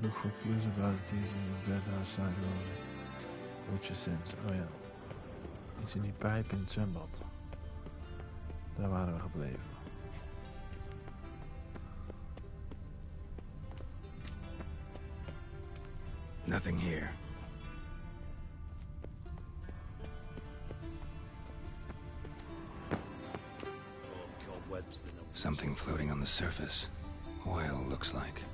Look for clues about it in the bed outside Witcher sense. Oh ja. Iets in die pijp in het zwembad. Daar waren we gebleven. Nothing here. Something floating on the surface. Oil, looks like.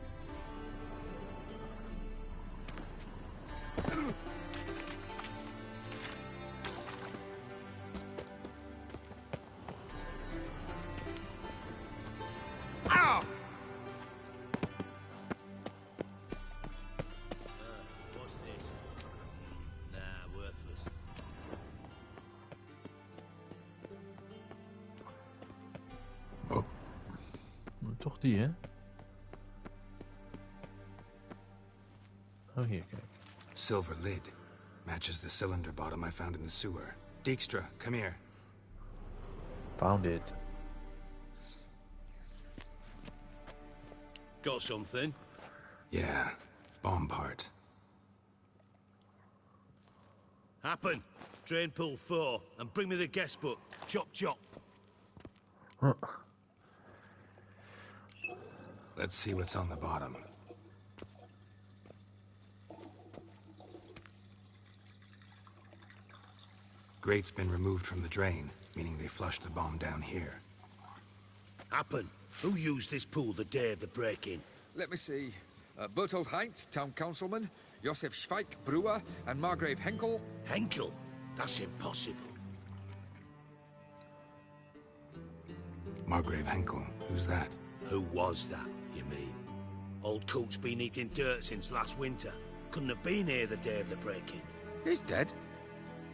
Toch die, hè? Oh, hier, kijk. Silver lid. Matches the cylinder bottom I found in the sewer. Dijkstra, come here. Found it. Got something? Yeah, bomb part. Happen. Drain pool 4, and bring me the guest book. Chop chop. Huh. Let's see what's on the bottom. Grate's been removed from the drain, meaning they flushed the bomb down here. Happen. Who used this pool the day of the break-in? Let me see. Bertolt Heinz, town councilman, Josef Schweik, brewer, and Margrave Henkel. Henkel? That's impossible. Margrave Henkel, who's that? Who was that, you mean? Old coot's been eating dirt since last winter. Couldn't have been here the day of the break-in. He's dead?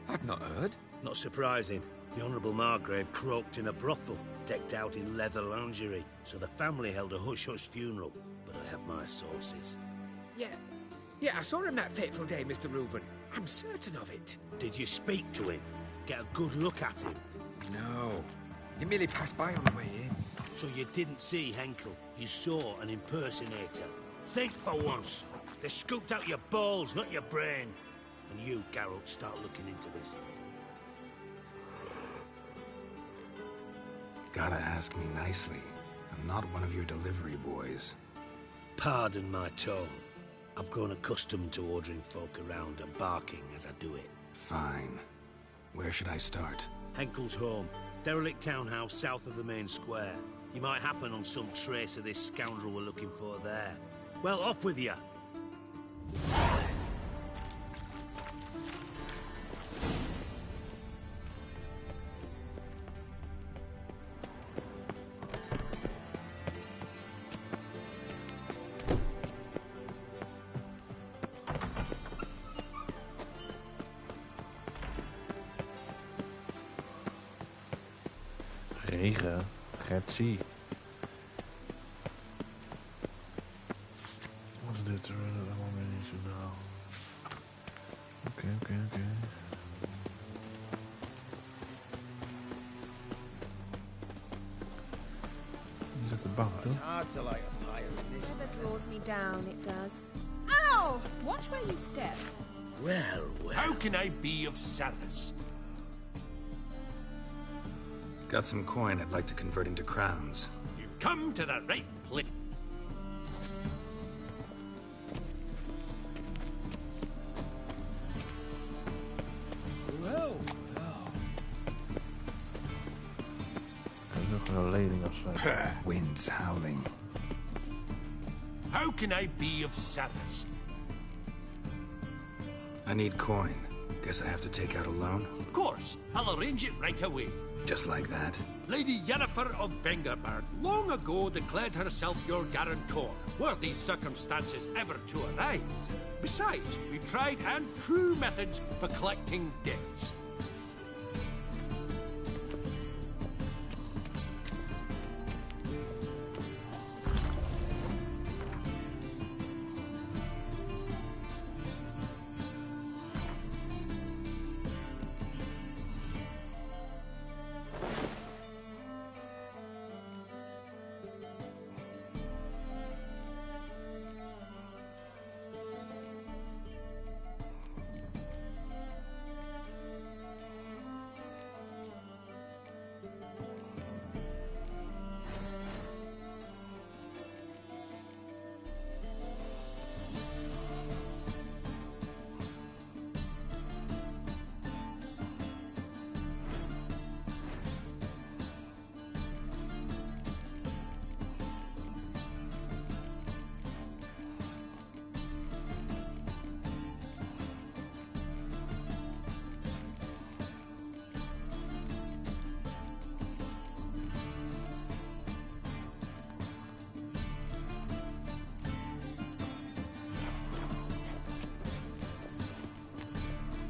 I'd not heard. Not surprising. The Honourable Margrave croaked in a brothel, decked out in leather lingerie, so the family held a hush-hush funeral. But I have my sources. Yeah, I saw him that fateful day, Mr. Ruberen. I'm certain of it. Did you speak to him? Get a good look at him? No. He merely passed by on the way in. So you didn't see Henkel. You saw an impersonator. Think for once. They scooped out your balls, not your brain. And you, Geralt, start looking into this. Gotta ask me nicely. I'm not one of your delivery boys. Pardon my tone. I've grown accustomed to ordering folk around and barking as I do it. Fine. Where should I start? Henkel's home. Derelict townhouse south of the main square. You might happen on some trace of this scoundrel we're looking for there. Well, off with you. Regen. Gertzie. Wat is dit? Allemaal weer niet zo nou. Oké. Is dat de bank, It's toch? hard to light a fire in this. That draws me down, it does. Ow! Watch where you step. Well. How can I be of service? Got some coin I'd like to convert into crowns. You've come to the right place. Well. Kan je nog een lening afsluiten? Wind's howling. How can I be of service? I need coin. Guess I have to take out a loan? Of course, I'll arrange it right away. Just like that? Lady Yennefer of Vengerberg long ago declared herself your guarantor, were these circumstances ever to arise. Besides, we've tried and true methods for collecting debts.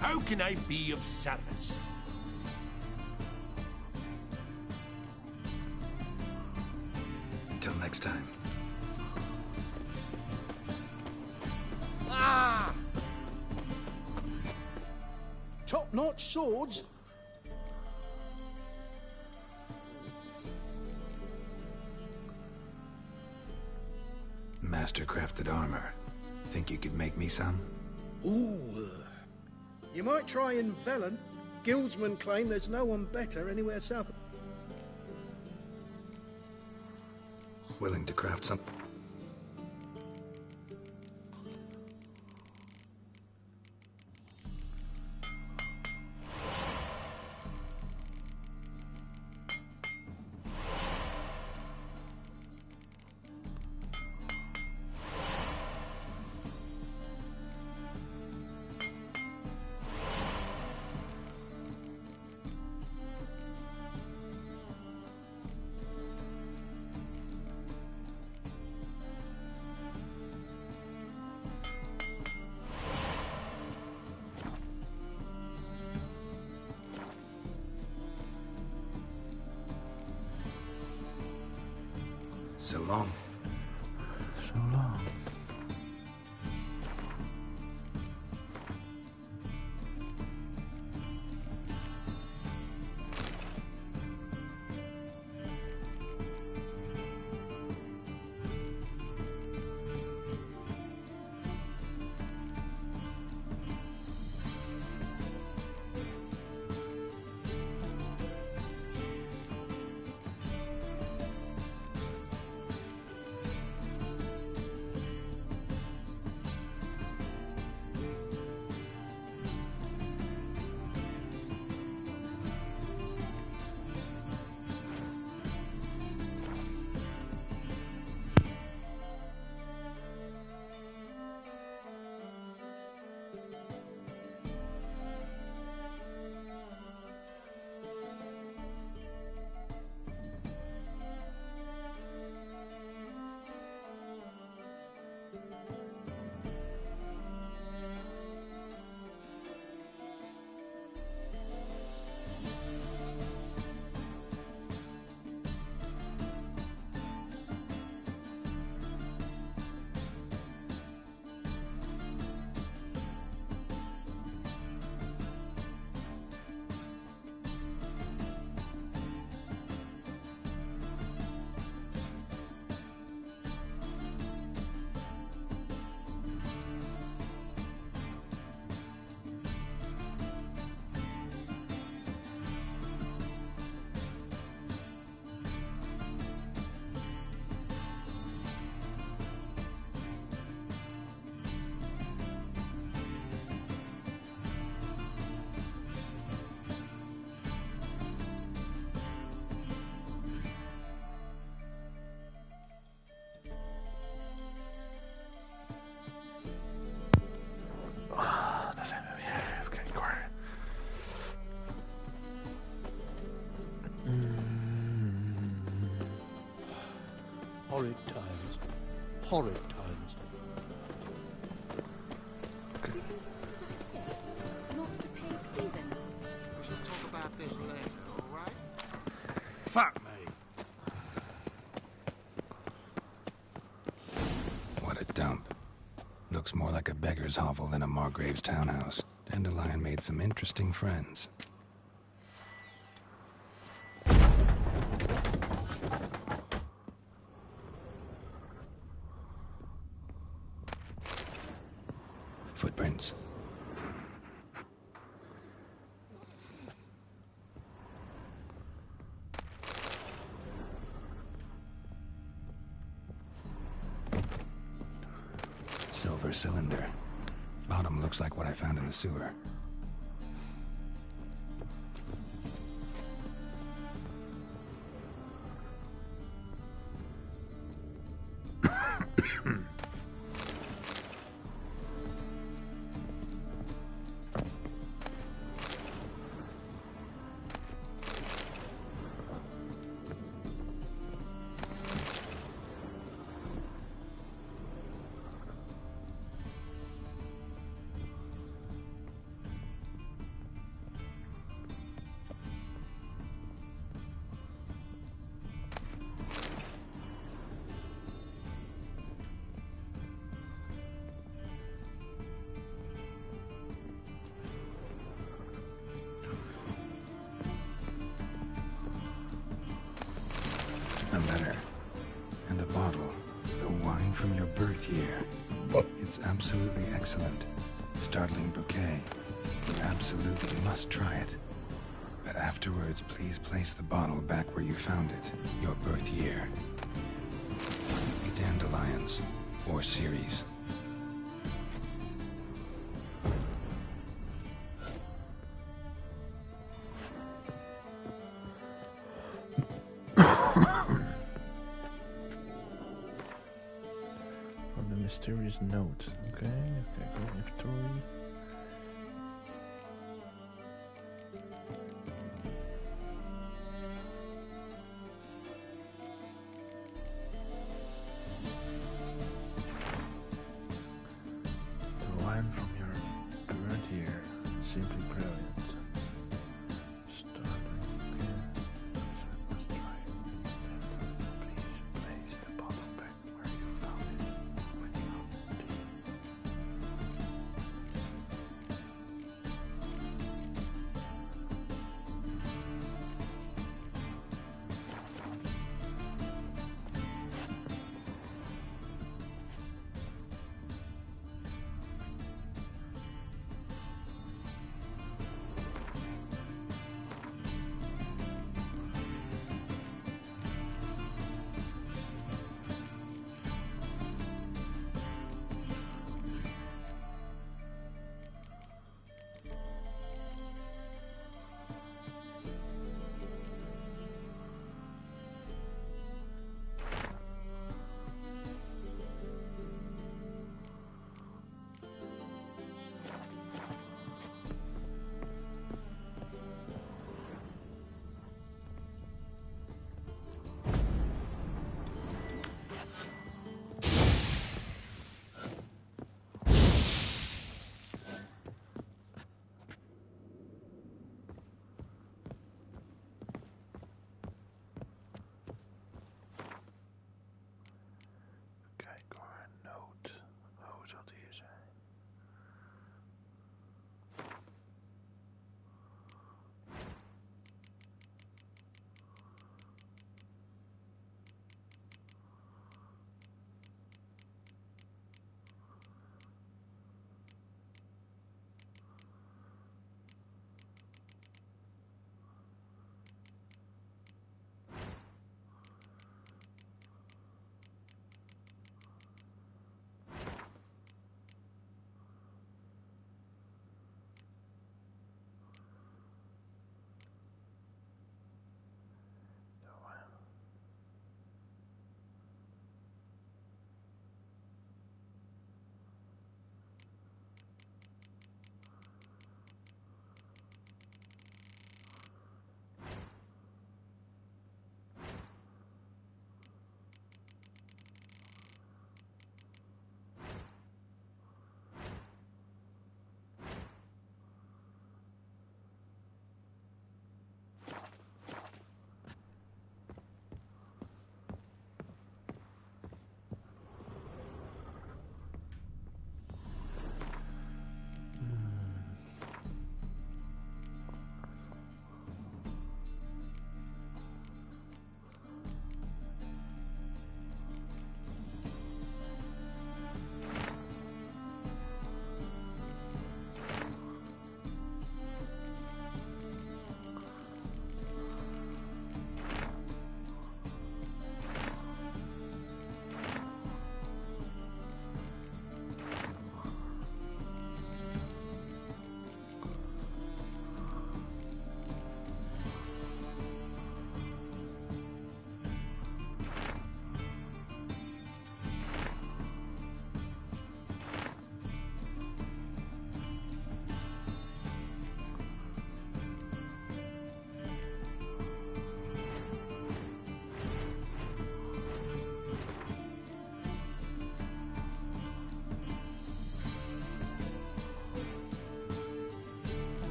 How can I be of service? Till next time. Ah! Top-notch swords. Master-crafted armor. Think you could make me some? Ooh. You might try in Velen. Guildsmen claim there's no one better anywhere south. Willing to craft some? So long. So long. Daar zijn we weer. Even kijken hoor. Horrid times. Horrid times. Do you think it's a good idea not to pay even? We should talk about this later, all right? Fuck me. What a dump. Looks more like a beggar's hovel than a Margrave's townhouse. Dandelion made some interesting friends. Footprints. Silver cylinder. Bottom looks like what I found in the sewer. bottle, the wine from your birth year. It's absolutely excellent. Startling bouquet. You absolutely must try it. But afterwards, please place the bottle back where you found it, your birth year. Dandelions, or Series. On the mysterious note. Okay, go inventory. The wine from your birth year, simply brilliant. Starting again. Must try it. Please place the bottle back where you found it when you opened it.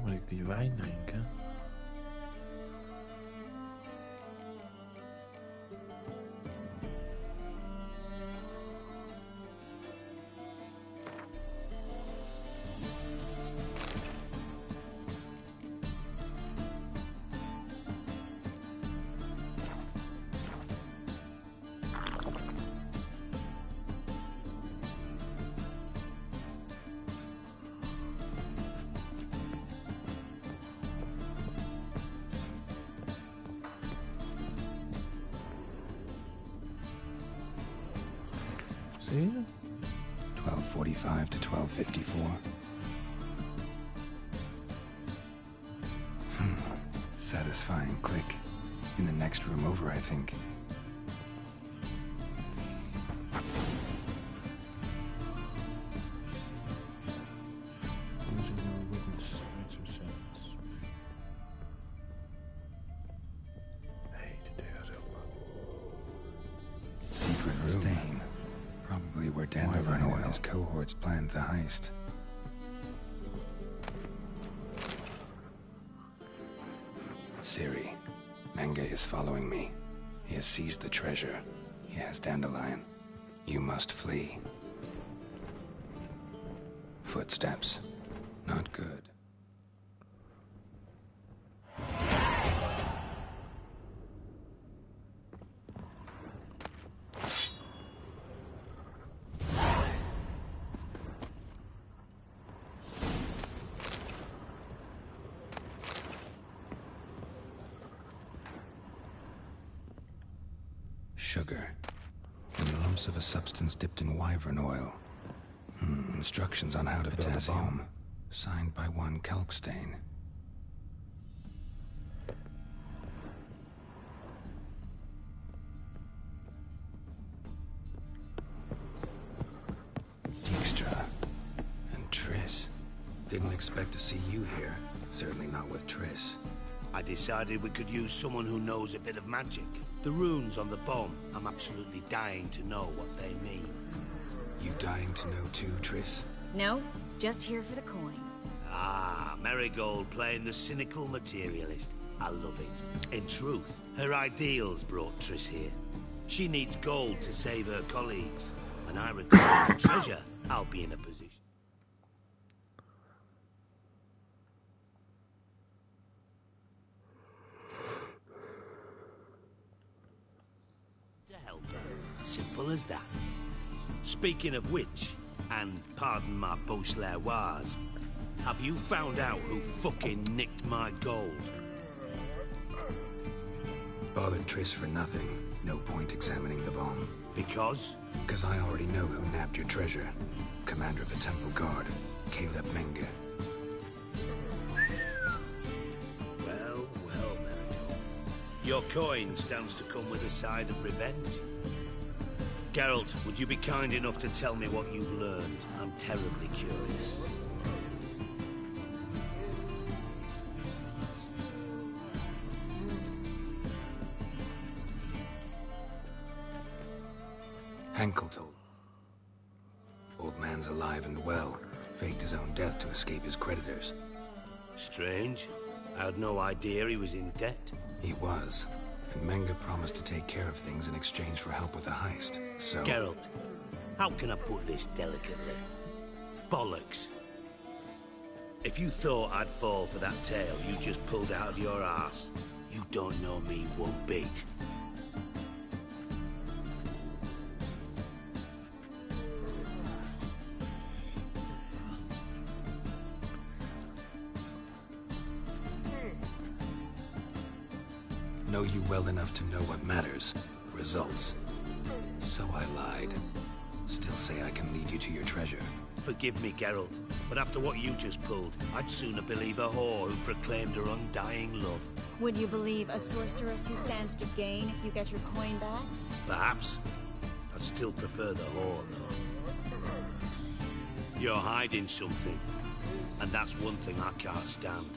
Moet ik die wijn drinken? Zie je? 12:45 to 12:54. Satisfying click. In the next room over, I think. Secret room. Stain. Probably where Dandelion and his cohorts planned the heist. Serie. Menge is following me. He has seized the treasure. He has Dandelion. You must flee. Footsteps. Not good. Sugar, and lumps of a substance dipped in wyvern oil. Instructions on how to build a bomb, signed by one Kalkstain. Dijkstra and Triss. Didn't expect to see you here. Certainly not with Triss. I decided we could use someone who knows a bit of magic. The runes on the bomb, I'm absolutely dying to know what they mean. You dying to know too, Triss? No, just here for the coin. Ah, Marigold playing the cynical materialist. I love it. In truth, her ideals brought Triss here. She needs gold to save her colleagues. When I recover the treasure, I'll be in a position to help her. Simple as that. Speaking of which, and pardon my Beauclervois, have you found out who fucking nicked my gold? Bothered Triss for nothing. No point examining the bomb. Because? Because I already know who nabbed your treasure. Commander of the Temple Guard, Caleb Menge. Well, Marigold. Your coin stands to come with a side of revenge. Geralt, would you be kind enough to tell me what you've learned? I'm terribly curious. Henkel told. Old man's alive and well. Faked his own death to escape his creditors. Strange. I had no idea he was in debt. He was. And Menge promised to take care of things in exchange for help with the heist. So... Geralt, how can I put this delicately? Bollocks. If you thought I'd fall for that tale you just pulled out of your arse, you don't know me one bit. Know you well enough to know what matters. Results. So I lied. Still say I can lead you to your treasure. Forgive me, Geralt, but after what you just pulled, I'd sooner believe a whore who proclaimed her undying love. Would you believe a sorceress who stands to gain if you get your coin back? Perhaps. I'd still prefer the whore, though. You're hiding something, and that's one thing I can't stand.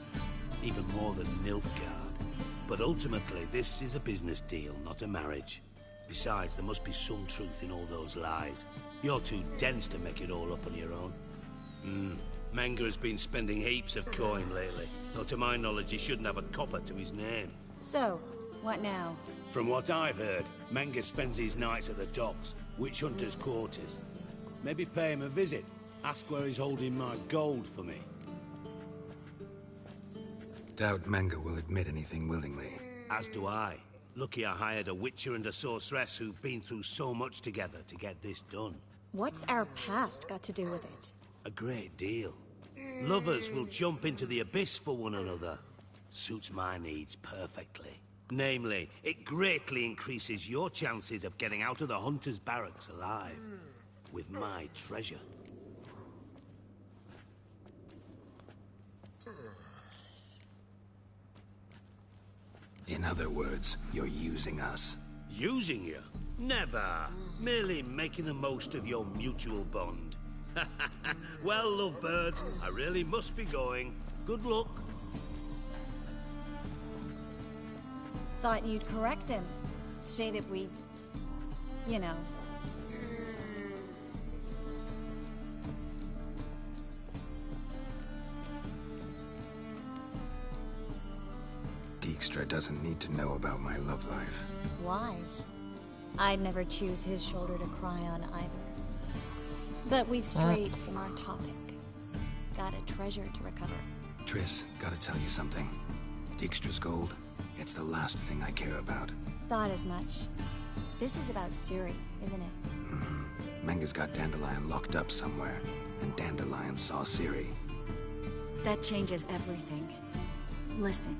Even more than Nilfgaard. But ultimately, this is a business deal, not a marriage. Besides, there must be some truth in all those lies. You're too dense to make it all up on your own. Menga has been spending heaps of coin lately, though to my knowledge he shouldn't have a copper to his name. So, what now? From what I've heard, Menga spends his nights at the docks, witch hunters' quarters. Maybe pay him a visit. Ask where he's holding my gold for me. Doubt Menga will admit anything willingly. As do I. Lucky I hired a witcher and a sorceress who've been through so much together to get this done. What's our past got to do with it? A great deal. Lovers will jump into the abyss for one another. Suits my needs perfectly. Namely, it greatly increases your chances of getting out of the hunter's barracks alive. With my treasure. In other words, you're using us. Using you? Never. Merely making the most of your mutual bond. Well, lovebirds, I really must be going. Good luck. Thought you'd correct him. Say that we... you know... Dijkstra doesn't need to know about my love life. wise. I'd never choose his shoulder to cry on either. But we've strayed from our topic. Got a treasure to recover. Triss, gotta tell you something. Dijkstra's gold, it's the last thing I care about. Thought as much. This is about Serie, isn't it? Mm-hmm. Menga's got Dandelion locked up somewhere, and Dandelion saw Serie. That changes everything. Listen,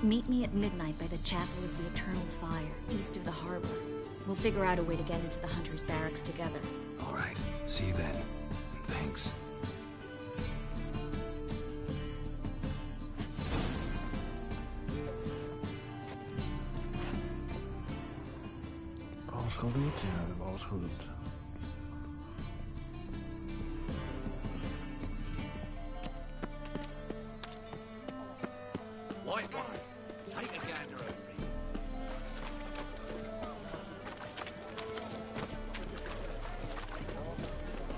meet me at midnight by the Chapel of the Eternal Fire, east of the harbor. We'll figure out a way to get into the Hunter's Barracks together. All right, see you then, and thanks. Alles geloot? Ja, we hebben alles geloot. White wine. Take a gander over it.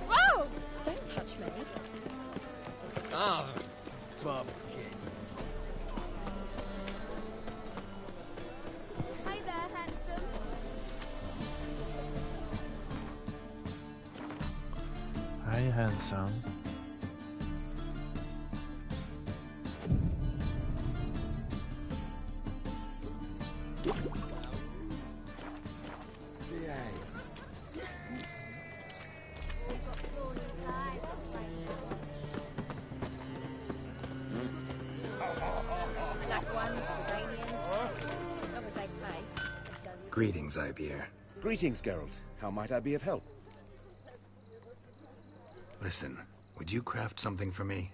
Whoa! Don't touch me. Ah, pumpkin. Hi there, handsome. Hi, handsome. Greetings, Ibeer. Greetings, Geralt. How might I be of help? Listen, would you craft something for me?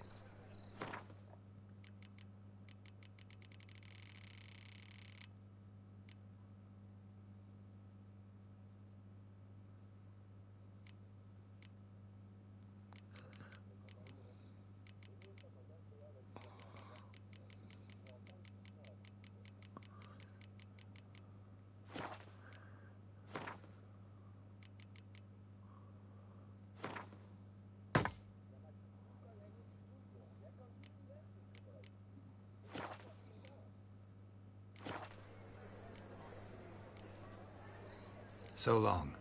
So long.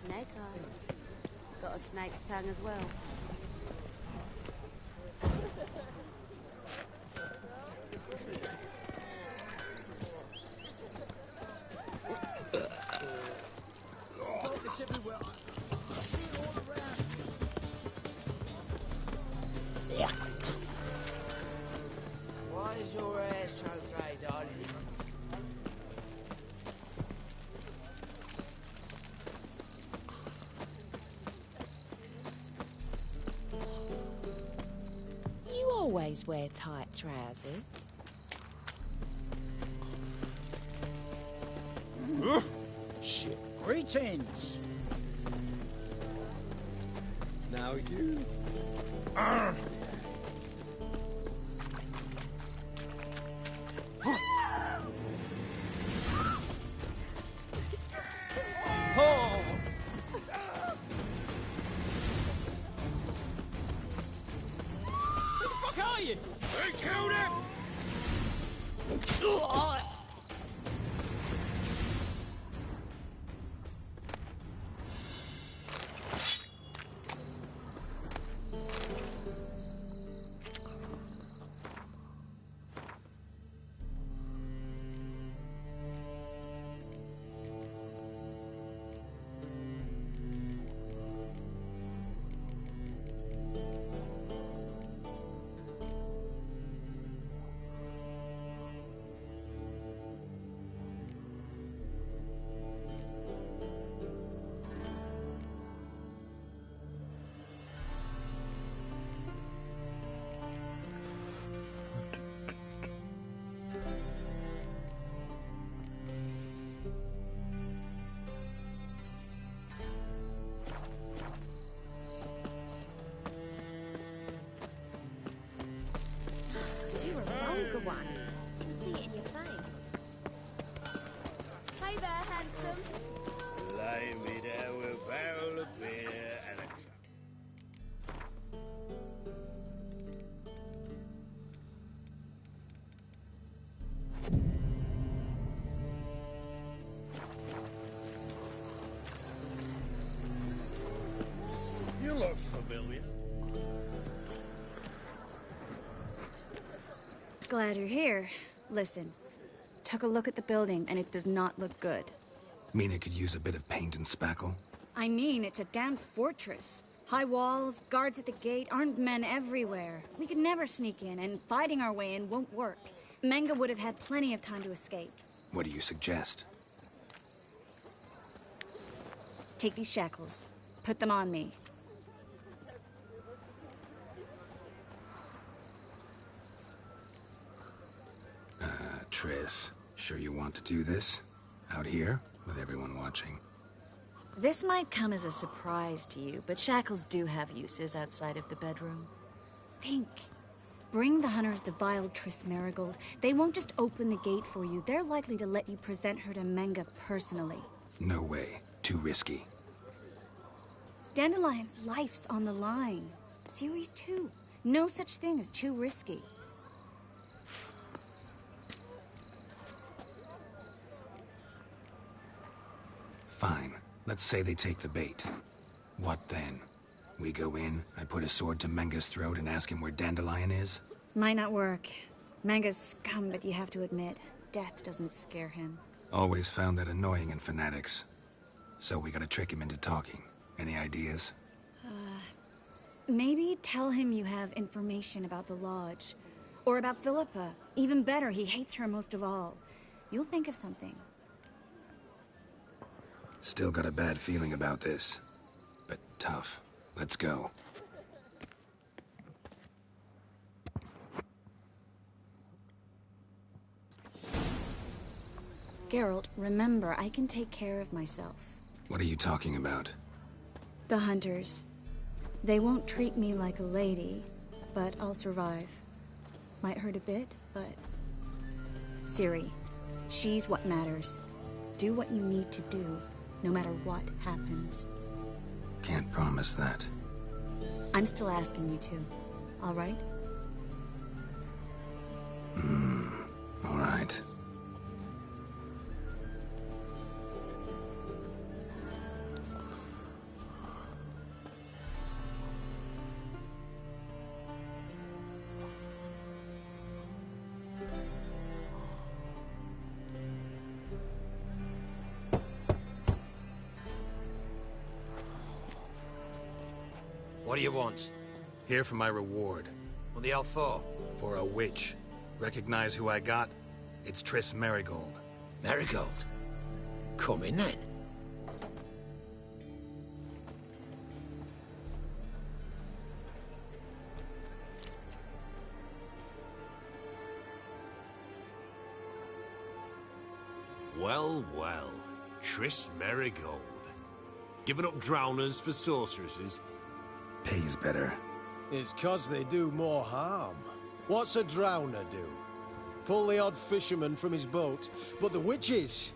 Snake eyes. Got a snake's tongue as well. It's everywhere. I see it all around. Why is your hair so grey, darling? You always wear tight trousers. Shit. Greetings. Now you. trying! They killed him! You're a vulgar one. I can see it in your face. Hey there, handsome. Lay me down with a barrel of beer and a... You look familiar. Glad you're here. Listen, took a look at the building and it does not look good. Mean it could use a bit of paint and spackle? I mean, it's a damn fortress. High walls, guards at the gate, armed men everywhere. We could never sneak in, and fighting our way in won't work. Manga would have had plenty of time to escape. What do you suggest? Take these shackles. Put them on me. Triss, sure you want to do this? Out here, with everyone watching? This might come as a surprise to you, but shackles do have uses outside of the bedroom. Think. Bring the hunters the vile Triss Marigold. They won't just open the gate for you. They're likely to let you present her to Manga personally. No way. Too risky. Dandelion's life's on the line. Series 2. No such thing as too risky. Fine. Let's say they take the bait. What then? We go in, I put a sword to Menga's throat and ask him where Dandelion is? Might not work. Manga's scum, but you have to admit, death doesn't scare him. Always found that annoying in fanatics. So we gotta trick him into talking. Any ideas? Maybe tell him you have information about the Lodge. Or about Philippa. Even better, he hates her most of all. You'll think of something. Still got a bad feeling about this. But tough. Let's go. Geralt, remember, I can take care of myself. What are you talking about? The hunters. They won't treat me like a lady, but I'll survive. Might hurt a bit, but... Serie, she's what matters. Do what you need to do, no matter what happens. Can't promise that. I'm still asking you to, all right? All right. What do you want? Here for my reward. What the hell for? For a witch. Recognize who I got? It's Triss Marigold. Marigold? Come in then. Well, well. Triss Marigold. Giving up drowners for sorceresses? Pays better. It's 'cause they do more harm. What's a drowner do? Pull the odd fisherman from his boat. But the witches,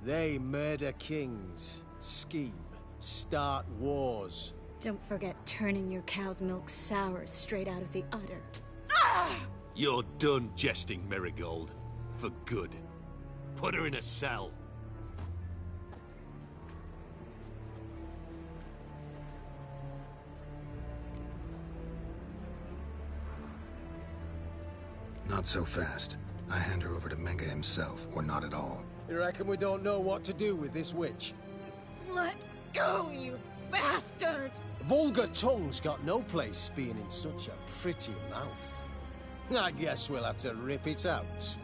they murder kings, scheme, start wars. Don't forget turning your cow's milk sour straight out of the udder. You're done jesting, Marigold. For good. Put her in a cell. Not so fast. I hand her over to Mega himself, or not at all. You reckon we don't know what to do with this witch? Let go, you bastard! Vulgar tongue's got no place being in such a pretty mouth. I guess we'll have to rip it out.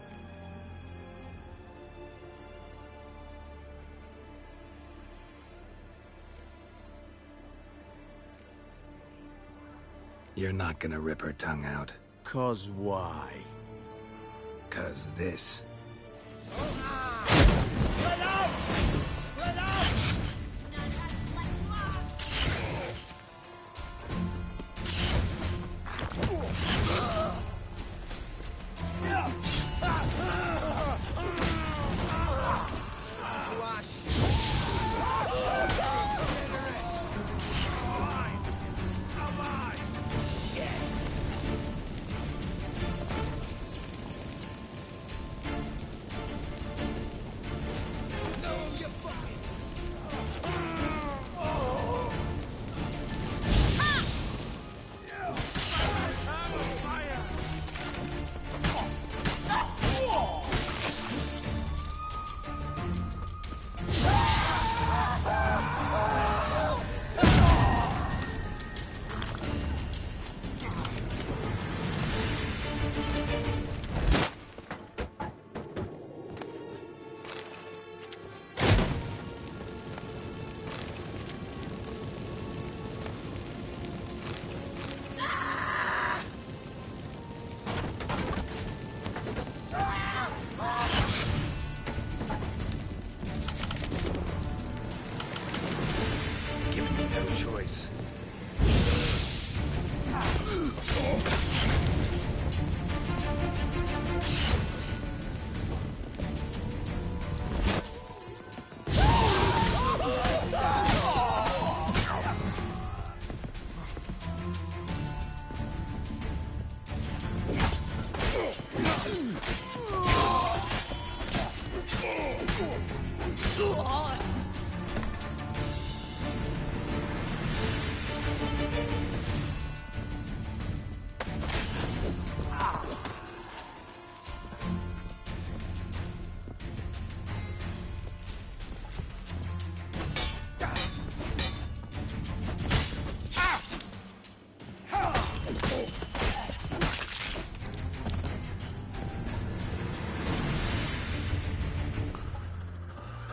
You're not gonna rip her tongue out. 'Cause why? 'Cause this. Spread out! Spread out! Choice.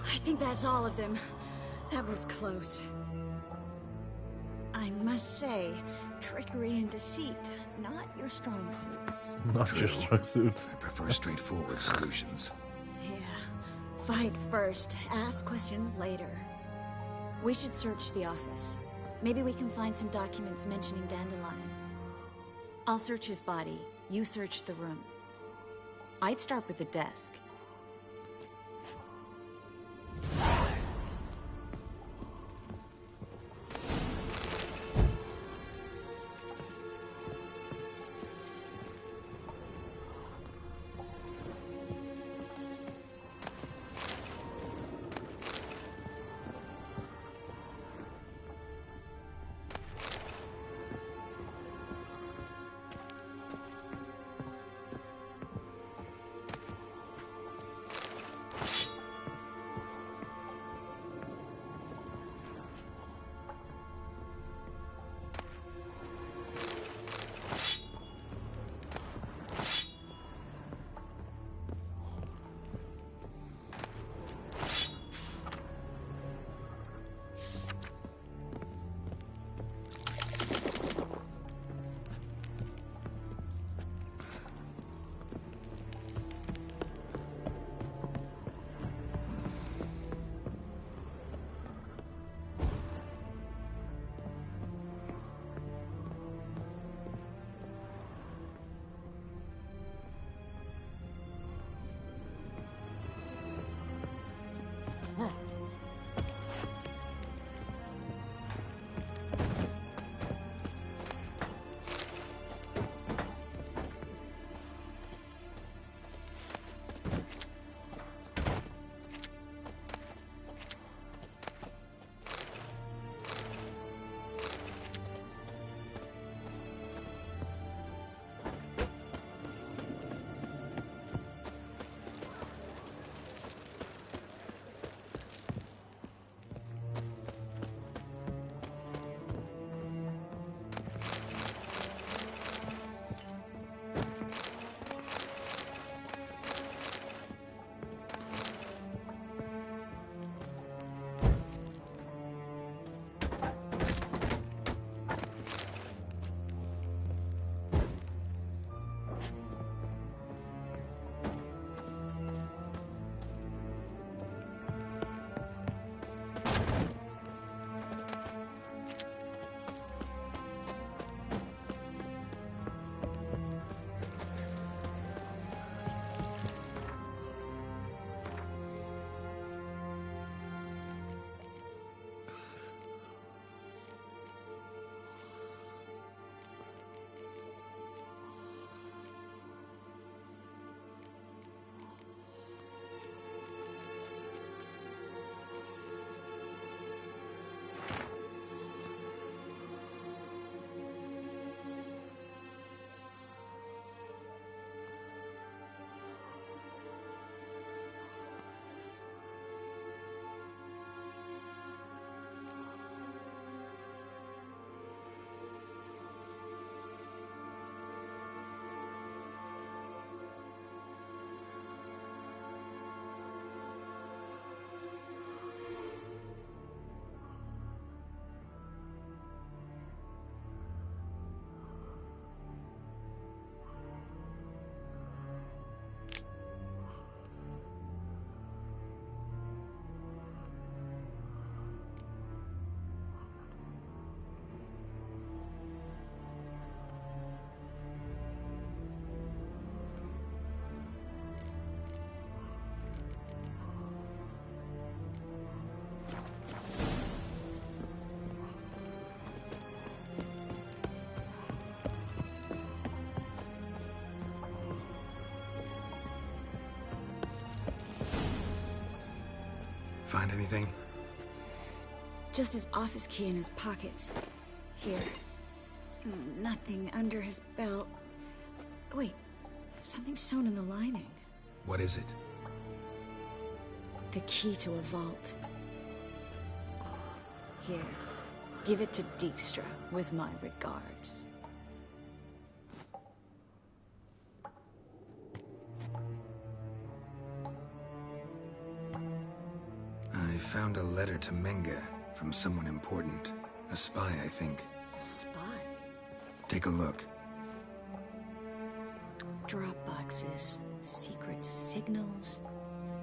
I think that's all of them. That was close. I must say, trickery and deceit, not your strong suits. Not your strong suits. I prefer straightforward solutions. Yeah. Fight first, ask questions later. We should search the office. Maybe we can find some documents mentioning Dandelion. I'll search his body. You search the room. I'd start with the desk. find anything? Just his office key in his pockets. Here. Nothing under his belt. Wait, something sewn in the lining. What is it? The key to a vault. Here, give it to Dijkstra with my regards. I found a letter to Menga from someone important. A spy, I think. Spy? Take a look. Drop boxes, secret signals.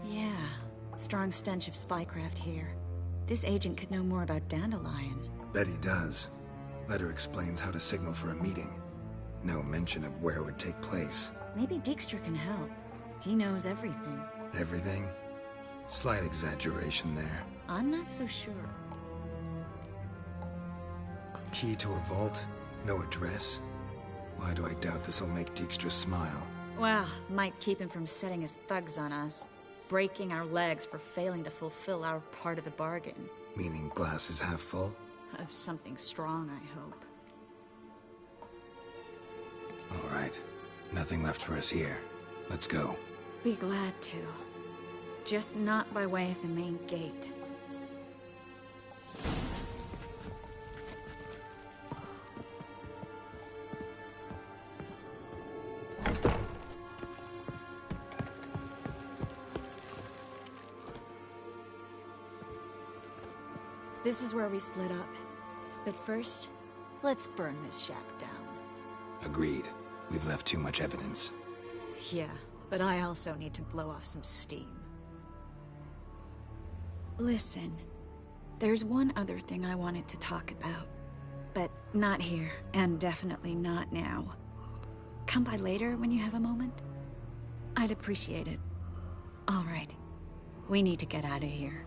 Yeah, strong stench of spycraft here. This agent could know more about Dandelion. Bet he does. Letter explains how to signal for a meeting. No mention of where it would take place. Maybe Dijkstra can help. He knows everything. Everything? Slight exaggeration there. I'm not so sure. Key to a vault? No address? Why do I doubt this'll make Dijkstra smile? Well, might keep him from setting his thugs on us. Breaking our legs for failing to fulfill our part of the bargain. Meaning glass is half full? Of something strong, I hope. All right. Nothing left for us here. Let's go. Be glad to. Just not by way of the main gate. This is where we split up. But first, let's burn this shack down. Agreed. We've left too much evidence. Yeah, but I also need to blow off some steam. Listen, there's one other thing I wanted to talk about. But not here, and definitely not now. Come by later when you have a moment? I'd appreciate it. All right. We need to get out of here.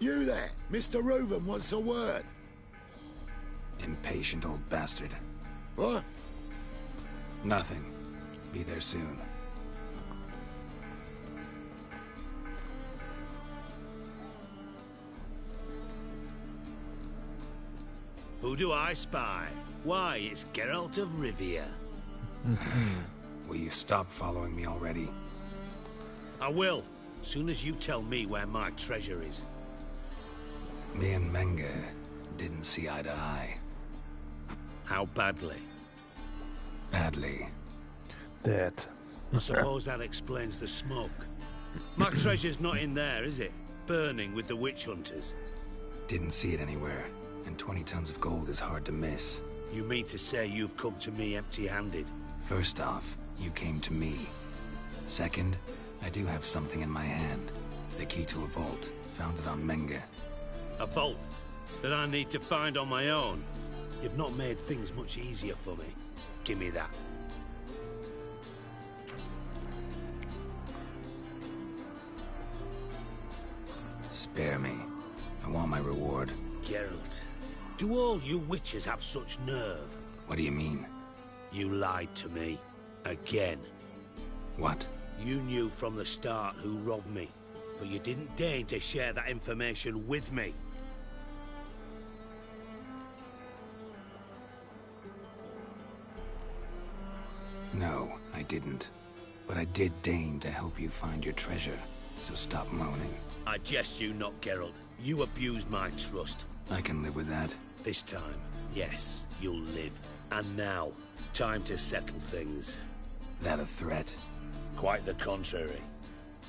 You there, Mr. Reuven wants a word. Impatient old bastard. What? Nothing. Be there soon. Who do I spy? Why, it's Geralt of Rivia. Will you stop following me already? I will, soon as you tell me where my treasure is. Me and Menga didn't see eye to eye. How badly? Badly. Dead. I suppose that explains the smoke. My treasure's not in there, is it? Burning with the witch hunters. Didn't see it anywhere, and 20 tons of gold is hard to miss. You mean to say you've come to me empty-handed? First off, you came to me. Second, I do have something in my hand. The key to a vault, found it on Menga. A vault that I need to find on my own? You've not made things much easier for me. Give me that. Spare me. I want my reward. Geralt, do all you witches have such nerve? What do you mean? You lied to me. Again. What? You knew from the start who robbed me, but you didn't deign to share that information with me. No, I didn't. But I did deign to help you find your treasure, so stop moaning. I jest you not, Geralt. You abused my trust. I can live with that. This time, yes, you'll live. And now, time to settle things. That a threat? Quite the contrary.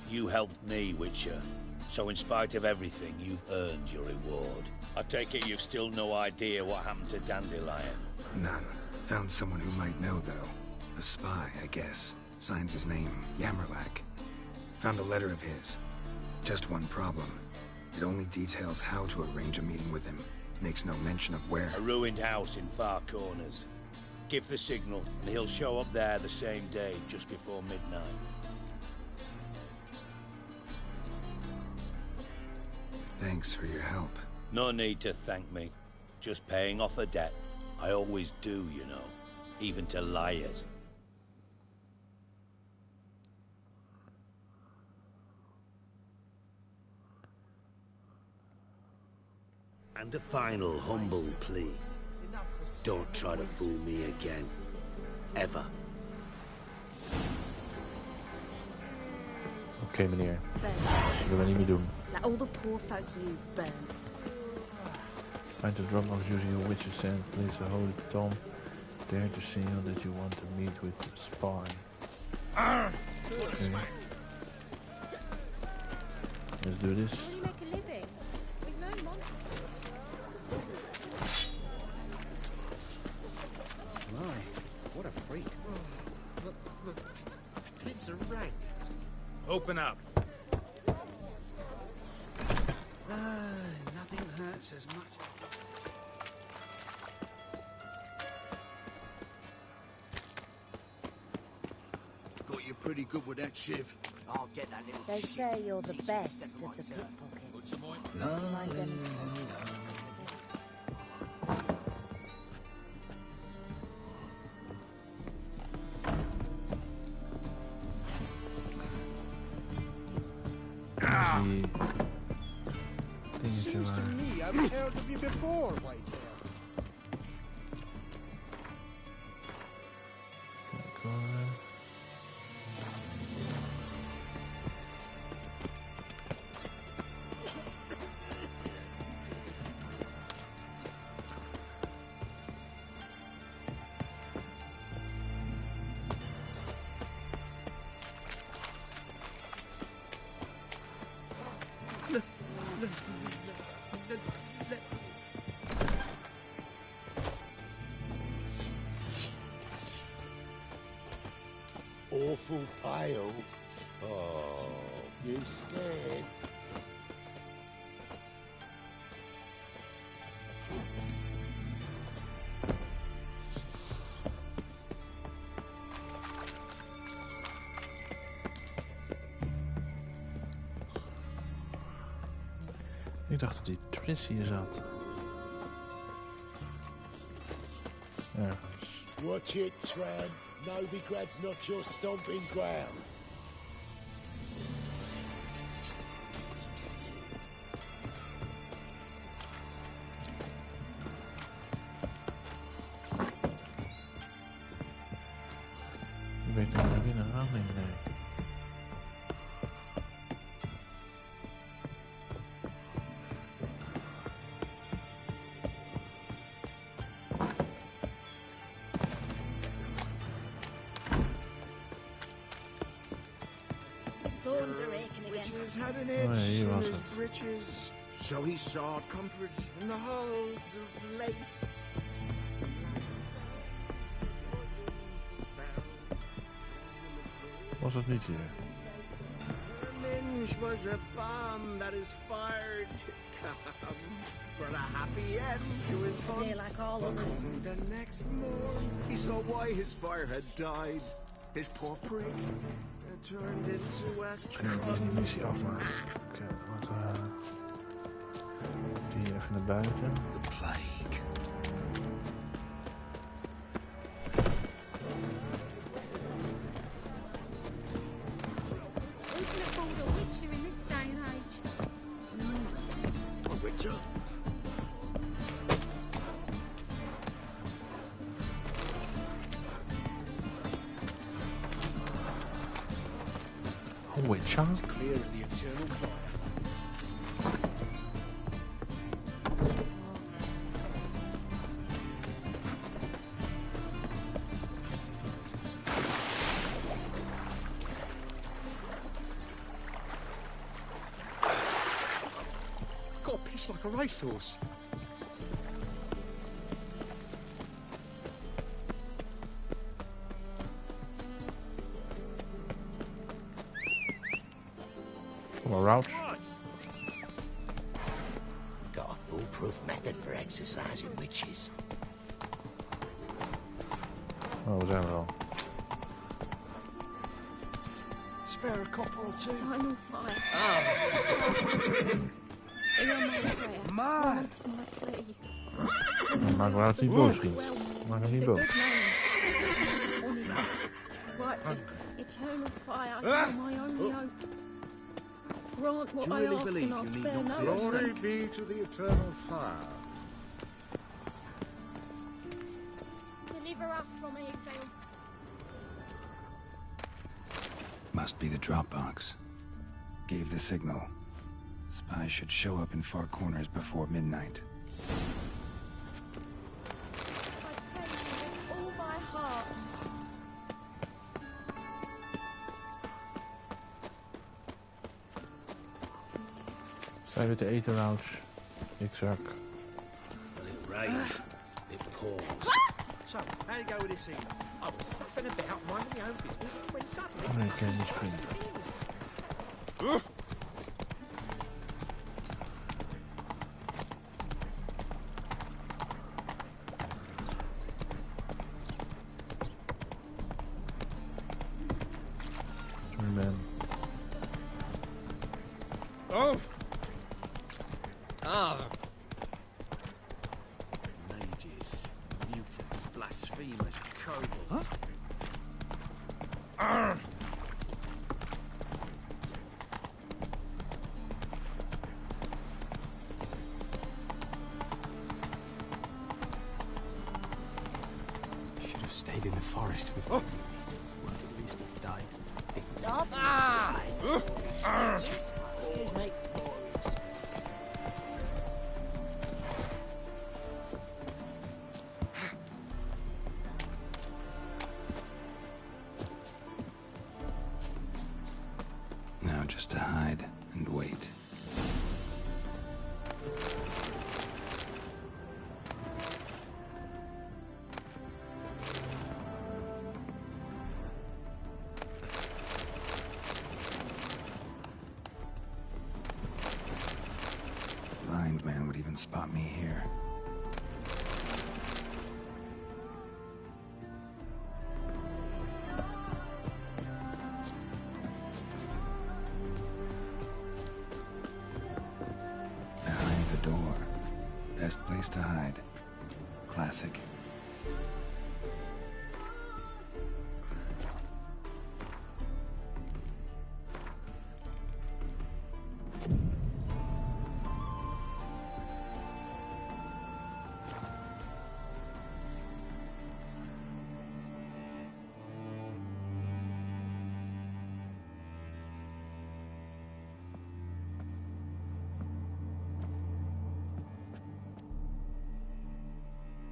You helped me, Witcher. So in spite of everything, you've earned your reward. I take it you've still no idea what happened to Dandelion? None. Found someone who might know, though. A spy, I guess. Signs his name, Yammerlack. Found a letter of his. Just one problem. It only details how to arrange a meeting with him. Makes no mention of where. A ruined house in Far Corners. Give the signal, and he'll show up there the same day, just before midnight. Thanks for your help. No need to thank me. Just paying off a debt. I always do, you know. Even to liars. And a final humble plea. Don't try to fool me again. Ever. Oké, meneer. Zullen we niet meer doen. Like all the poor folk you've burned. Find the drum box using your witcher scent. Place a holy tom. Dare to signal that you want to meet with the spy. Okay. Let's do this. How do you make a living? We've no monsters. My, what a freak. It's a rank. Open up. Nothing hurts as much. Got you pretty good with that, Shiv. I'll get that little They shit. say you're the best of the pickpockets. Do you mind demonstrating instead? Seems to me I've heard of you before, Whitehair. Awful pale. Oh, you scared? Ik dacht dat die Triss hier zat. Ergens. Watch it, Tran. Novigrad's not your stomping ground. Ik weet niet waar ik binnen ga. Nee. Witches had an itch in his breeches, so he sought comfort in the halls of lace. Was het niet hier? Minge was a bomb that is fired to come, brought a happy end to his hunt. Dear like all of us. The next morn, he saw why his fire had died. His poor prick had turned into a Misschien moet ik deze missie afmaken. Oké, wat die even naar buiten. The plague. Who can afford a Witcher in this day and age? A Witcher? A Witcher? As clear as the eternal fire. Just like a racehorse. Come on, Rouch. Got a foolproof method for exercising witches. Oh, we zijn er al. Spare a copper or two. Eternal fire. Man! Maak maar uit die boos, vriend. Maak hem niet boos. Honestly. Right, just eternal fire. You're my only hope. Grant what I ask and I'll spare no Glory mistake. be to the eternal fire. Deliver us from evil. Must be the drop box. Gave the signal. Spies should show up in far corners before midnight. I pray you with all my heart. Sta je weer te eten, Rouch? Ik zak. When it rains, it pours. So, how you go with this evening? I was huffing about minding my own business when suddenly... Oh, ik ken die sprint. Sorry, man. Oh! Ah! Mages, mutants, blasphemers, kobolds. Huh? Arr! Should have stayed in the forest with Oh. Work at least a day. It's stuff. Arr! Make Now just to hide and wait. Blind man would even spot me here. Behind the door. Best place to hide. Classic.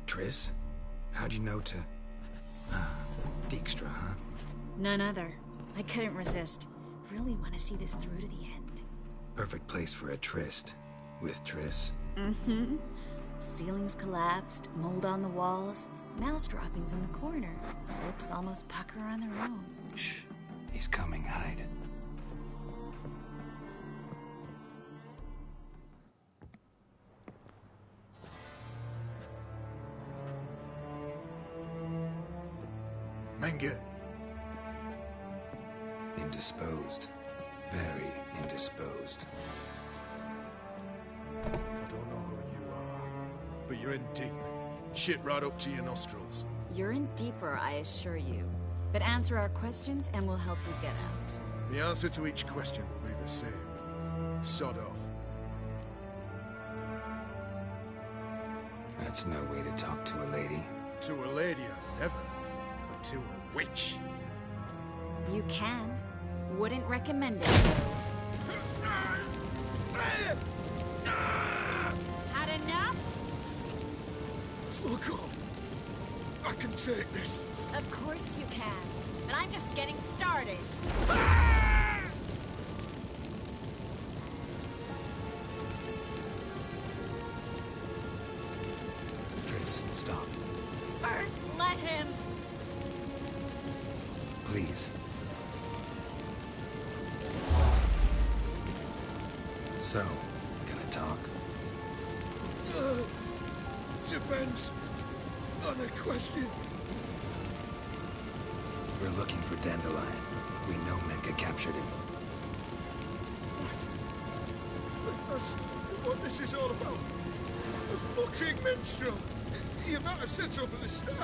Triss? How'd you know to... Dijkstra, huh? None other. I couldn't resist. Really want to see this through to the end. Perfect place for a tryst. With Triss. Mm-hmm. Ceilings collapsed, mold on the walls, mouse droppings in the corner. Lips almost pucker on their own. Shh. He's coming, hide. Manga. Indisposed. Very indisposed. I don't know who you are, but you're in deep. Shit right up to your nostrils. You're in deeper, I assure you. But answer our questions and we'll help you get out. The answer to each question will be the same. Sod off. That's no way to talk to a lady. To a lady, I never. But to a witch. You can. Wouldn't recommend it. Had enough? Fuck off. I can take this. Of course you can. But I'm just getting started. Alex, stop. First, let him. Please. So, gonna talk? Depends on the question. We're looking for Dandelion. We know Menka captured him. That's what this is all about. A fucking minstrel. You might have said so from the start.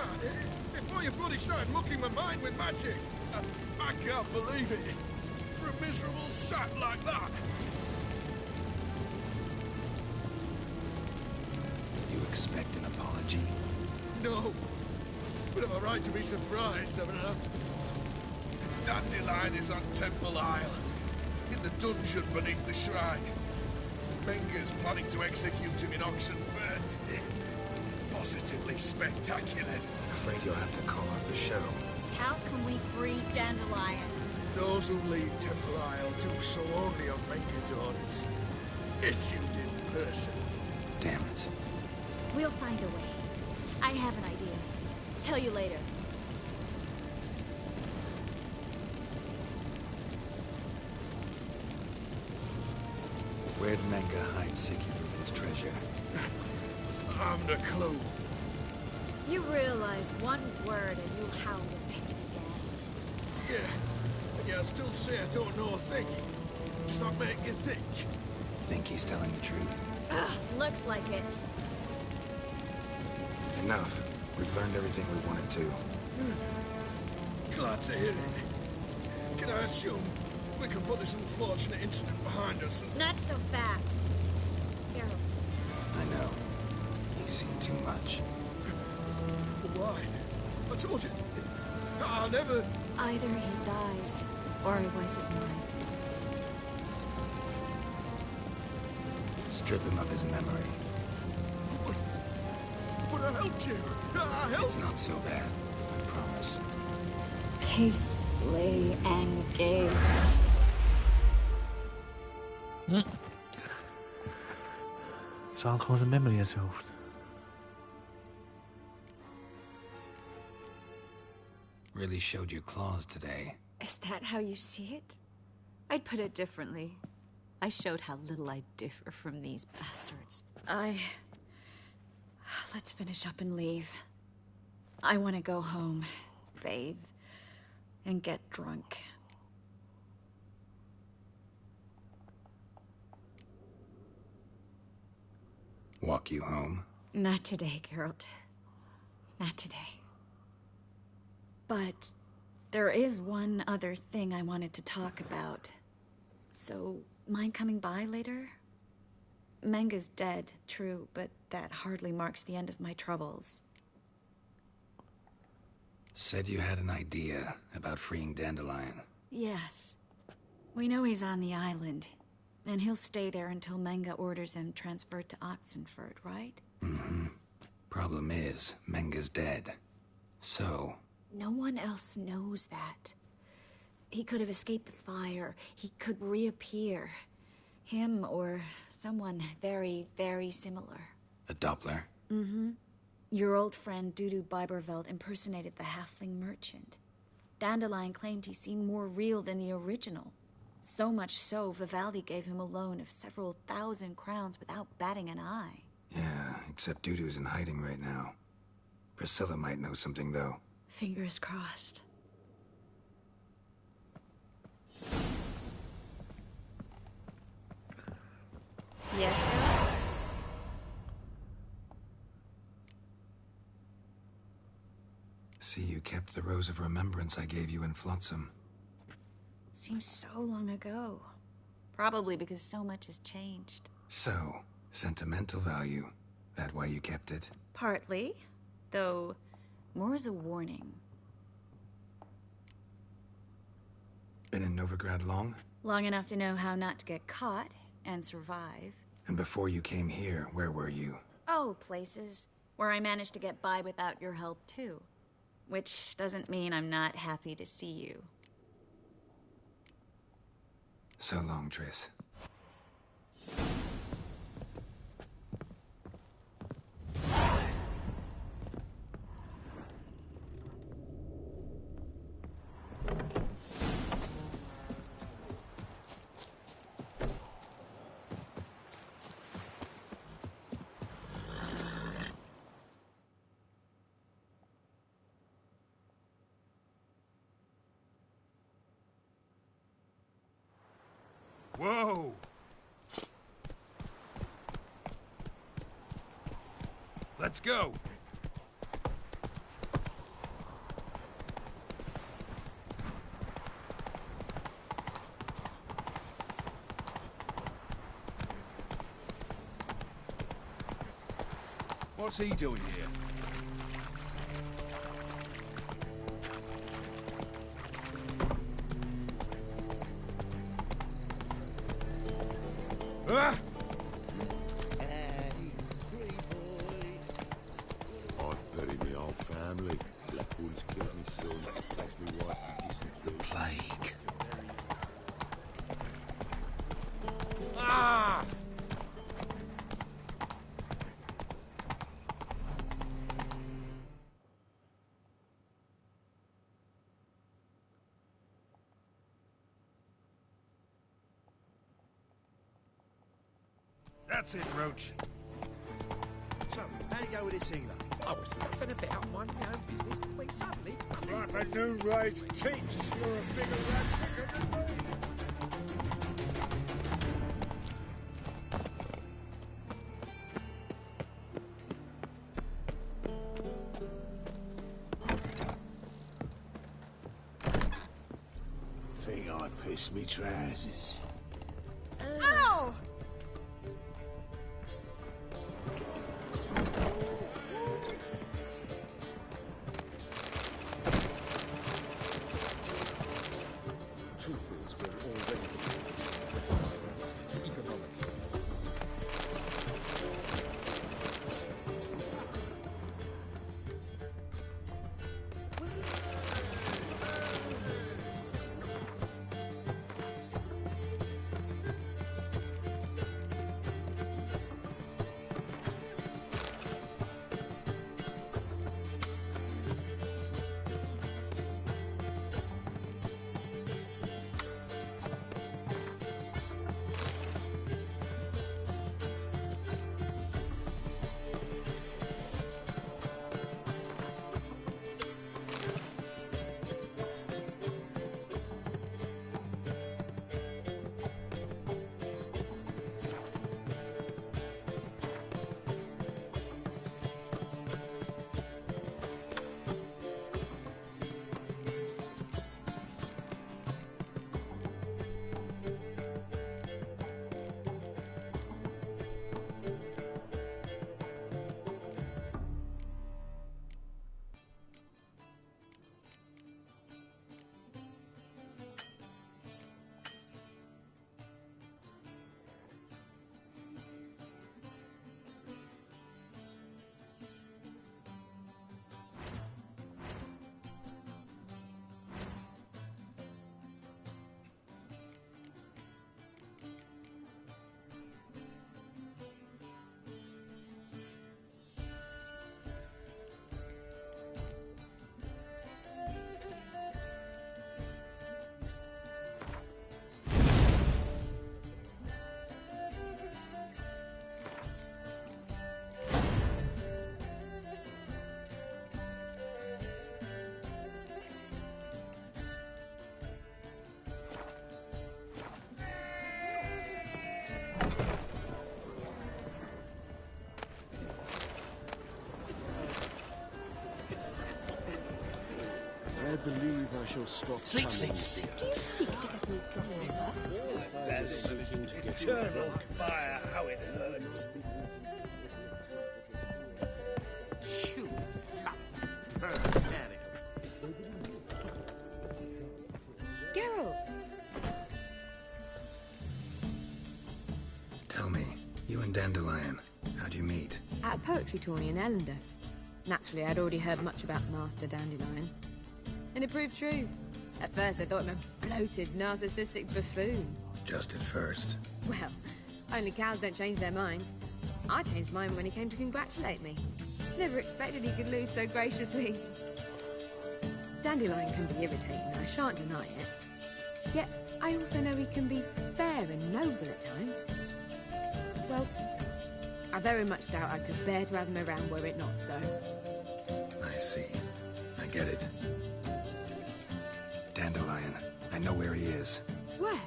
Before you bloody started mucking my mind with magic. I can't believe it. For a miserable sap like that. You expect an apology? No. But I'm right to be surprised, haven't I? Dandelion is on Temple Isle. In the dungeon beneath the shrine. Menga's planning to execute him in Oxenford. Positively spectacular. Afraid you'll have to call off the show. How can we free Dandelion? Those who leave Temple Isle do so only on Menga's orders. Issued in person. Damn it. We'll find a way. I have an idea. Tell you later. Where'd Menga hide Sikiruvin's treasure? I'm the clue. You realize one word and you'll howl the pain again. Yeah. And yeah, I'd still say I don't know a thing. Does that make you think? Think he's telling the truth? Looks like it. Enough. We've learned everything we wanted to. Glad to hear it. Can I assume we can put this unfortunate incident behind us and... Not so fast. Geralt. I know. You've seen too much. Why? I told you. I'll never... Either he dies, or I wipe his mind. Strip him of his memory. But I helped you. I helped... It's not so bad. I promise. Peacefully engage. Ze haalt gewoon zijn memory uit zijn hoofd. Really showed your claws today. Is that how you see it? I'd put it differently. I showed how little I differ from these bastards. Let's finish up and leave. I want to go home, bathe, and get drunk. Walk you home? Not today, Geralt. Not today. But there is one other thing I wanted to talk about. So, mind coming by later? Menga's dead, true, but that hardly marks the end of my troubles. Said you had an idea about freeing Dandelion. Yes. We know he's on the island, and he'll stay there until Menga orders him transferred to Oxenford, right? Mm-hmm. Problem is, Menga's dead. So... No one else knows that. He could have escaped the fire. He could reappear. Him or someone very, very similar. A Doppler? Mm-hmm. Your old friend Dudu Biberveld impersonated the halfling merchant. Dandelion claimed he seemed more real than the original. So much so, Vivaldi gave him a loan of several thousand crowns without batting an eye. Yeah, except Dudu's in hiding right now. Priscilla might know something, though. Fingers crossed. Yes, Geralt? See, you kept the rose of remembrance I gave you in Flotsam. Seems so long ago. Probably because so much has changed. So, sentimental value. That why you kept it? Partly, though more as a warning. Been in Novigrad long? Long enough to know how not to get caught and survive. And before you came here, where were you? Oh, places where I managed to get by without your help, too. Which doesn't mean I'm not happy to see you. So long, Triss. Let's go. What's he doing here? Ah! I've buried my whole family. Blackwood's killed me son. Takes me wife to distant the plague. Ah! That's it, Roach. So, how do you go with this healer? I was laughing a bit out my own business when suddenly... Like a new race teach, you're a bigger rat than me. Think I pissed me trousers. Ow! Truth is, we're already economically. I believe I shall stop. Sleep, sleep, sleep. Do you seek to get me drunk, sir? Eternal fire, how it hurts. You puritanical. Geralt! Tell me, you and Dandelion, how'd you meet? At a poetry tourney in Ellender. Naturally, I'd already heard much about Master Dandelion. And it proved true. At first, I thought him a bloated, narcissistic buffoon. Just at first. Well, only cows don't change their minds. I changed mine when he came to congratulate me. Never expected he could lose so graciously. Dandelion can be irritating, I shan't deny it. Yet, I also know he can be fair and noble at times. Well, I very much doubt I could bear to have him around were it not so. I see. I get it. Dandelion. I know where he is. Where?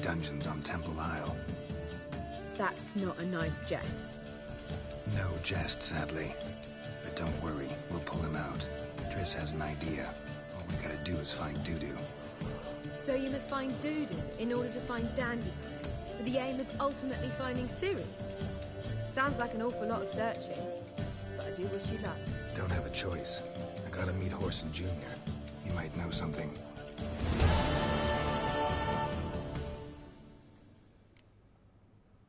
Dungeons on Temple Isle. That's not a nice jest. No jest, sadly. But don't worry, we'll pull him out. Triss has an idea. All we gotta do is find Dudu. So you must find Dudu in order to find Dandy, with the aim of ultimately finding Serie. Sounds like an awful lot of searching, but I do wish you luck. Don't have a choice. I gotta meet Horson Jr. He might know something.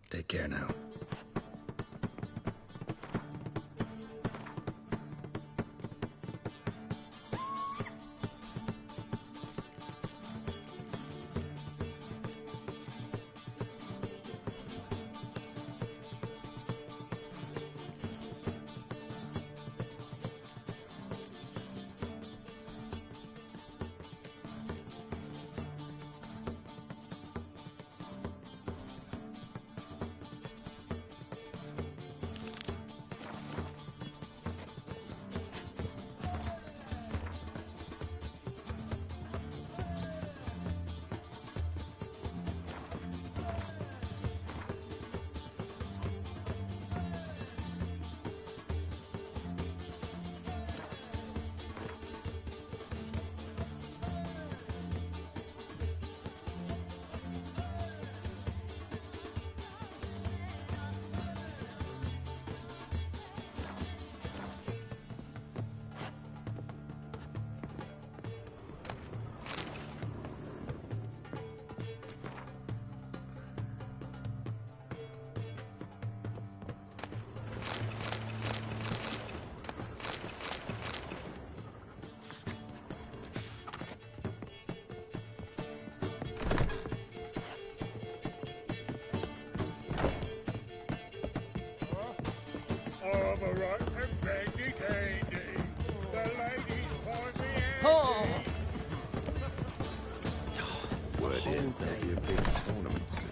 Take care now. Right and bendy dandy. The ladies point me Oh! Word is there'll be a big tournament soon.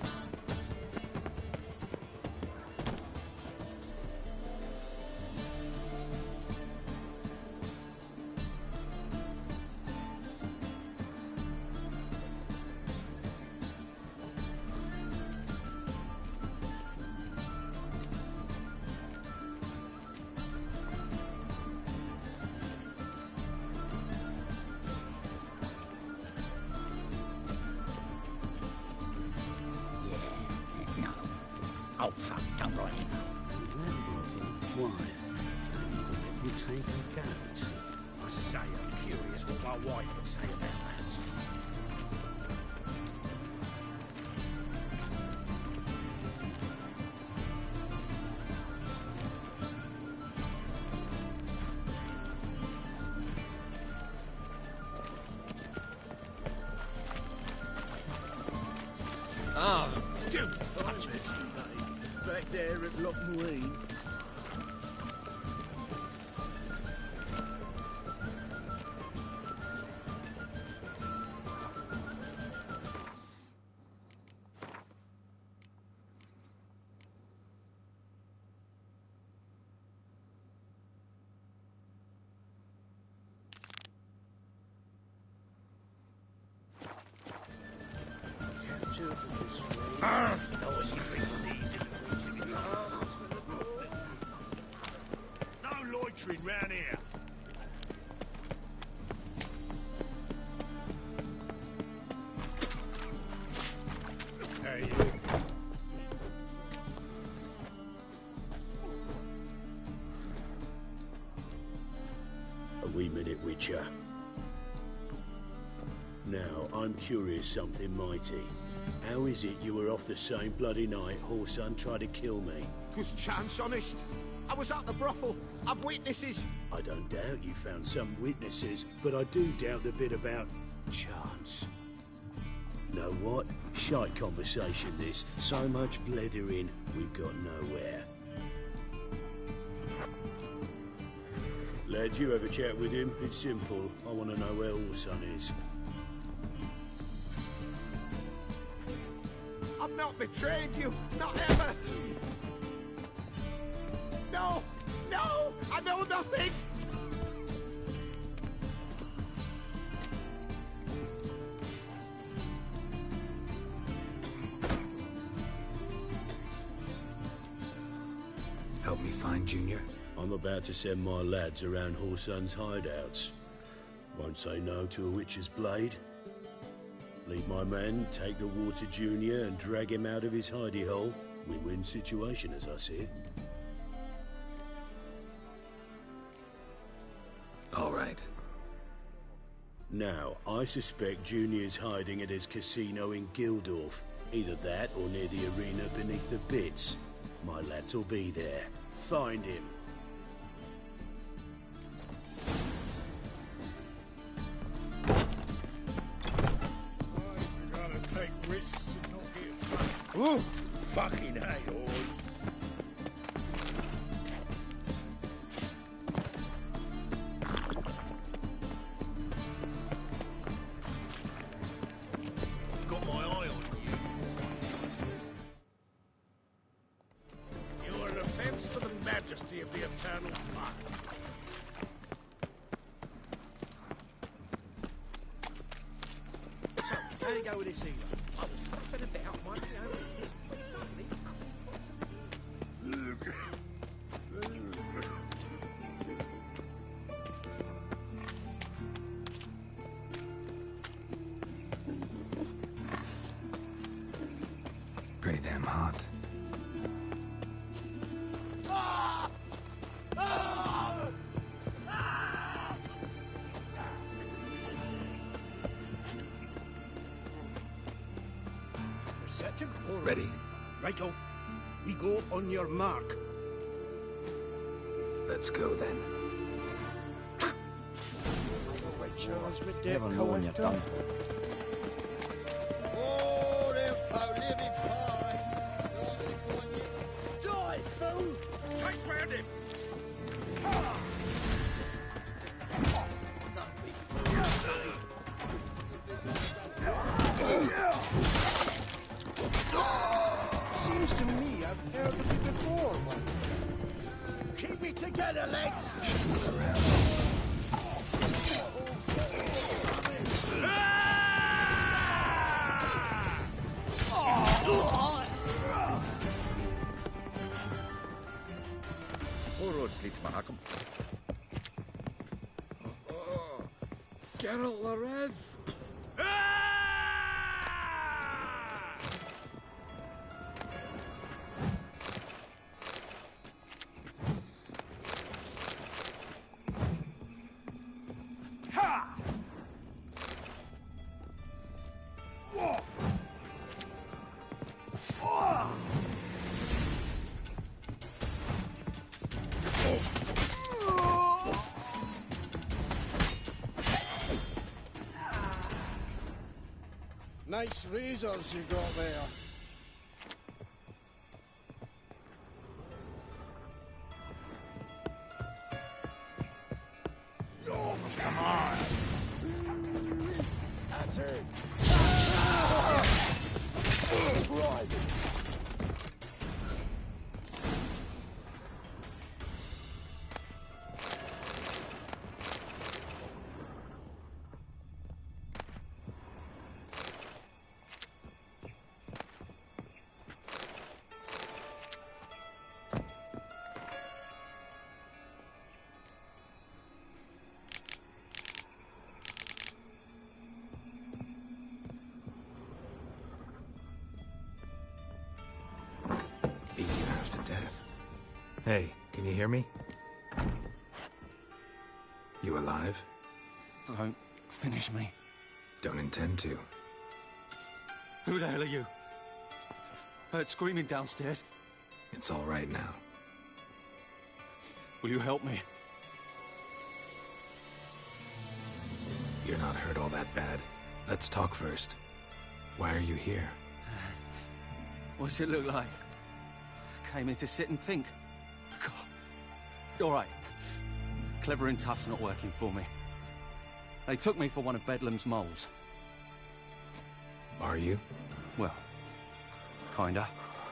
Oh, fuck, don't write it. Why? You take a goat. I say I'm curious what my wife would say about that. Oh, don't touch me. Back there at Lochmuine. No loitering round here. Hey, you. A wee minute, Witcher. Now, I'm curious something mighty. How is it you were off the same bloody night Horson tried to kill me? 'Twas chance, honest. I was at the brothel. I've witnesses. I don't doubt you found some witnesses, but I do doubt the bit about chance. Know what? Shite conversation this. So much blethering, we've got nowhere. Lad, you have a chat with him. It's simple. I want to know where Horson is. I've not betrayed you. Not ever. No! No! I know nothing! How help me find Junior? I'm about to send my lads around Horsun's hideouts. Won't say no to a witch's blade. Lead my men, take the water Junior and drag him out of his hidey hole. Win-win situation, as I see it. All right. Now, I suspect Junior's hiding at his casino in Gildorf. Either that or near the arena beneath the bits. My lads will be there. Find him. You gotta take risks and not get... Ooh, fucking hate horse. Got my eye on you. You are an offense to the majesty of the eternal fire. How you go with this healer? I was laughing about my own business, but suddenly... Pretty damn hot. Set to go. Ready? Righto. We go on your mark. Let's go then. Never know when you're done. Oh, they'll live it fine. Die, fool! Chase round him! Seems to me I've heard of you before, man. Keep it together, legs! Voorroads leads Mahakam. Geralt of Rivia. Nice razors you got there. Oh, come on! That's it! That's right! Hey, can you hear me? You alive? Don't finish me. Don't intend to. Who the hell are you? Heard screaming downstairs. It's all right now. Will you help me? You're not hurt all that bad. Let's talk first. Why are you here? What's it look like? Came here to sit and think. God. All right. Clever and tough's not working for me. They took me for one of Bedlam's moles. Are you? Well, kinda.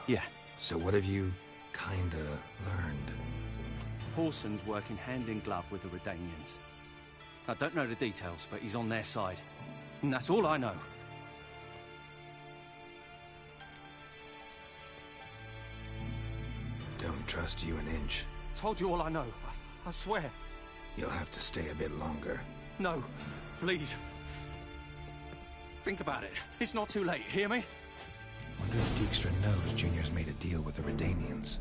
Yeah. So what have you kinda learned? Horsun's working hand in glove with the Redanians. I don't know the details, but he's on their side. And that's all I know. Don't trust you an inch. Told you all I know. I swear. You'll have to stay a bit longer. No, please. Think about it. It's not too late, hear me? Wonder if Dijkstra knows Junior's made a deal with the Redanians.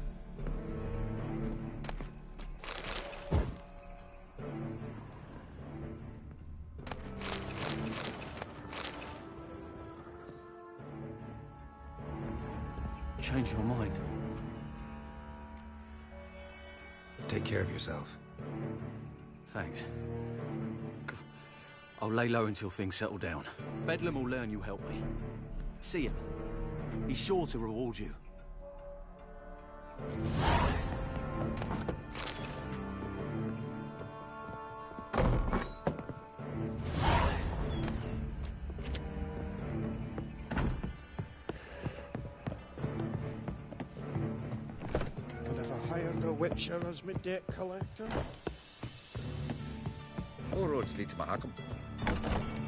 Change your mind. Take care of yourself. Thanks. I'll lay low until things settle down. Bedlam will learn you helped me. See him. He's sure to reward you. Witcher as my debt collector. All roads lead to Welkom.